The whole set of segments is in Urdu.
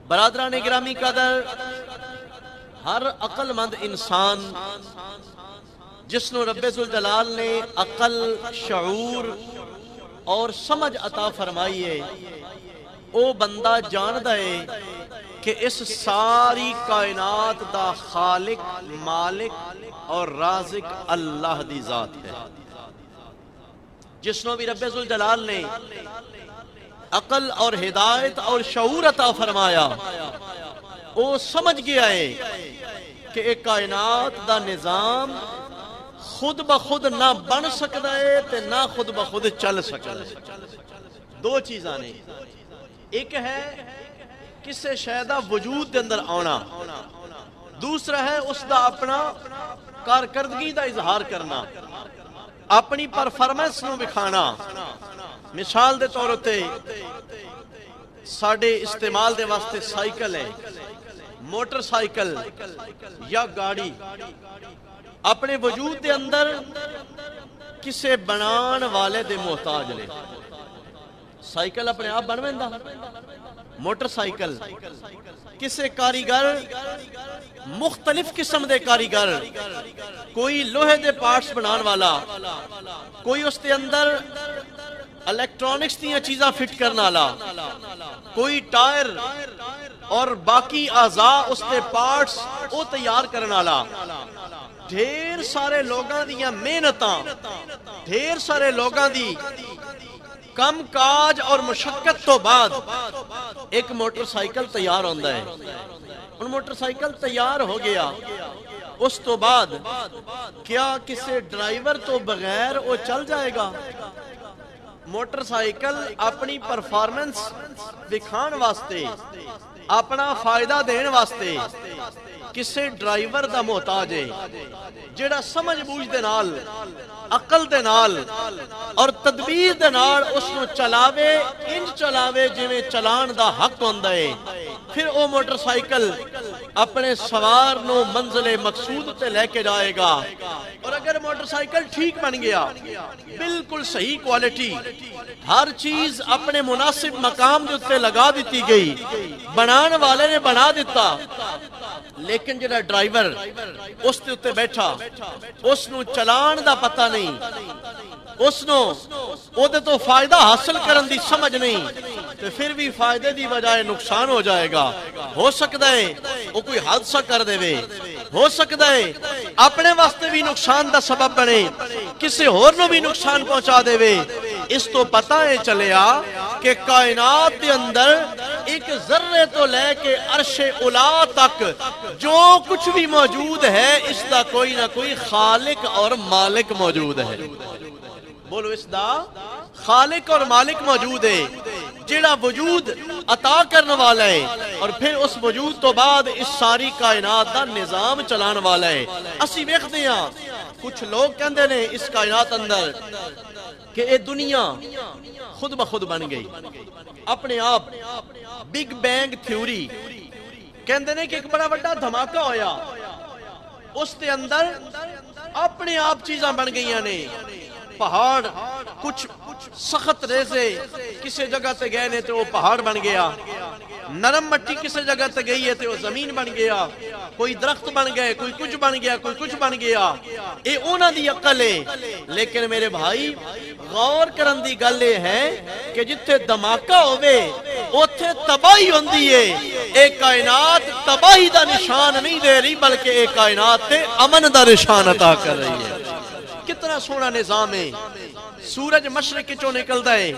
برادران گرامی قدر، ہر عقل مند انسان جس نو رب ذوالجلال نے عقل، شعور اور سمجھ عطا فرمائی ہے، او بندہ جاندا ہے کہ اس ساری کائنات دا خالق، مالک اور رازق اللہ دی ذات ہے۔ جس نو بھی رب ذوالجلال نے عقل اور ہدایت اور شعور عطا فرمایا، وہ سمجھ گیا ہے کہ ایک کائنات دا نظام خود بخود نہ بن سکتا ہے تے نہ خود بخود چل سکتا ہے۔ دو چیزاں نے، ایک ہے کسے شے دا وجود دے اندر آنا، دوسرا ہے اس دا اپنا کارکردگی دا اظہار کرنا، اپنی پرفارمنس نو بکھانا۔ مثال دے طور تے ساڈے استعمال دے واسطے سائیکل ہے، موٹر سائیکل یا گاڑی، اپنے وجود دے اندر کسے بنان والے دے محتاج لے۔ سائیکل اپنے آپ بن ویندا، موٹر سائیکل کسے کاریگر، مختلف قسم دے کاریگر، کوئی لوہے دے پارٹس بنان والا، کوئی اس دے اندر الیکٹرونکس دیاں چیزاں فٹ کرنا والا، کوئی ٹائر اور باقی اعضاء اس دے پارٹس وہ تیار کرنا والا۔ ڈھیر سارے لوگاں دیاں محنتاں، ڈھیر سارے لوگاں دی کم کاج اور مشقت تو بعد ایک موٹر سائیکل تیار ہوندا ہے۔ ان موٹر سائیکل تیار ہو گیا، اس تو بعد کیا کسی ڈرائیور تو بغیر وہ چل جائے گا؟ موٹر سائیکل اپنی پرفارمنس دکھان واسطے، اپنا فائدہ دین واسطے کسے ڈرائیور دا محتاج ہے، جڑا سمجھ بوجھ دے نال، عقل دے نال اور تدبیر دے نال اس نو چلاوے، انج چلاوے جویں چلان دا حق ہوندا ہے۔ پھر وہ موٹر سائیکل اپنے سوار نو منزل مقصود تے لے کے جائے گا۔ اور اگر موٹر سائیکل ٹھیک بن گیا، بالکل صحیح کوالٹی، ہر چیز اپنے مناسب مقام دے تے لگا دیتی گئی، بنان والے نے بنا دیتا، لیکن جڑا ڈرائیور اس دے تے بیٹھا، اس نو چلان دا پتہ نہیں، اس نو او دے تو فائدہ حاصل کرن دی سمجھ نہیں، تو پھر بھی فائدے دی بجائے نقصان ہو جائے گا۔ ہو سکتا ہے وہ کوئی حادثہ کر دے وے، ہو سکتا ہے اپنے واسطے بھی نقصان دا سبب بنے، کسی اور نو بھی نقصان پہنچا دے وے۔ اس تو پتہ ہے چلیا کہ کائنات دے اندر ایک ذرے تو لے کے عرش اولا تک جو کچھ بھی موجود ہے، اس دا کوئی نہ کوئی خالق اور مالک موجود ہے۔ بولو، اس دا خالق اور مالک موجود ہے، جڑا وجود عطا کرنے والا ہے، اور پھر اس وجود تو بعد اس ساری کائنات دا نظام چلان والا ہے۔ اسی ویکھدے ہاں کچھ لوگ کہندے نے اس کائنات اندر کہ اے دنیا خود بخود بن گئی، اپنے آپ بگ بینگ تھیوری کہندے نے کہ ایک بڑا بڑا دھماکہ ہویا، اس دے اندر اپنے آپ چیزاں بن گئیاں نے، پہاڑ کچھ سخت ریزے کسی جگہ تے گئے نے تو وہ پہاڑ بن گیا، نرم مٹی کسی جگہ تے گئی ہے تو وہ زمین بن گیا، کوئی درخت بن گئے، کوئی کچھ بن گیا، کوئی کچھ بن گیا۔ اے اونا دی عقل ہے، لیکن میرے بھائی غور کرن دی گل یہ ہے کہ جتھے دھماکہ ہوئے اوتھے تباہی ہوندی ہے۔ اے کائنات تباہی دا نشان نہیں دے رہی، بلکہ اے کائنات تے امن دا نشان عطا کر رہی ہے۔ کتنا سونا نظام ہے۔ سورج مشرق چوں نکلدا ہے،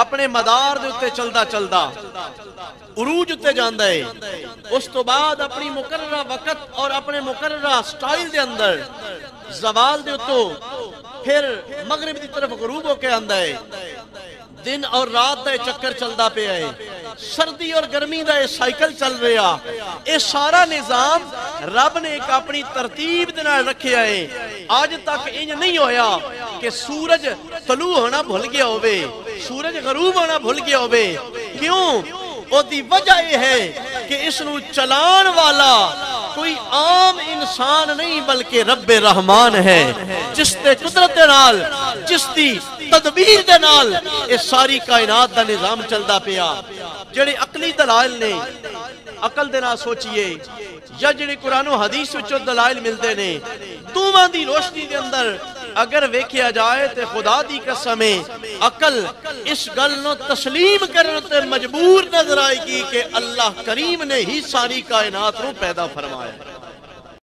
اپنے مدار دے اتے چلدا چلدا عروج اتے جاندا ہے، اس تو بعد اپنی مقررہ وقت اور اپنے مقررہ سٹائل دے اندر زوال دے اتو پھر مغرب دی طرف غروب ہو کے آندا ہے۔ دن اور رات دا چکر چلدا پیا ہے، سردی اور گرمی دا سائیکل چل رہا، یہ سارا نظام رب نے ایک اپنی ترتیب دے نال رکھیا ہے۔ آج تک انج نہیں ہویا کہ سورج طلوع ہونا بھول گیا ہوئے، سورج غروب ہونا بھول گیا ہوئے۔ کیوں؟ وہ دی وجہ یہ ہے کہ اس نو چلان والا کوئی عام انسان نہیں بلکہ رب رحمان ہے، جس تے قدرت دے نال، جس دی تدبیر دے نال اس ساری کائنات دا نظام چلدا پیا۔ جڑے عقلی دلائل نے، عقل دے نال سوچئے یا جڑے قرآن و حدیث وچوں دلائل ملدے نے دوواں دی روشنی دے اندر اگر ویکھیا جائے تے خدا دی قسم ہے عقل اس گل نو تسلیم کرن تے مجبور نظر آئے گی کہ اللہ کریم نے ہی ساری کائنات نو پیدا فرمایا.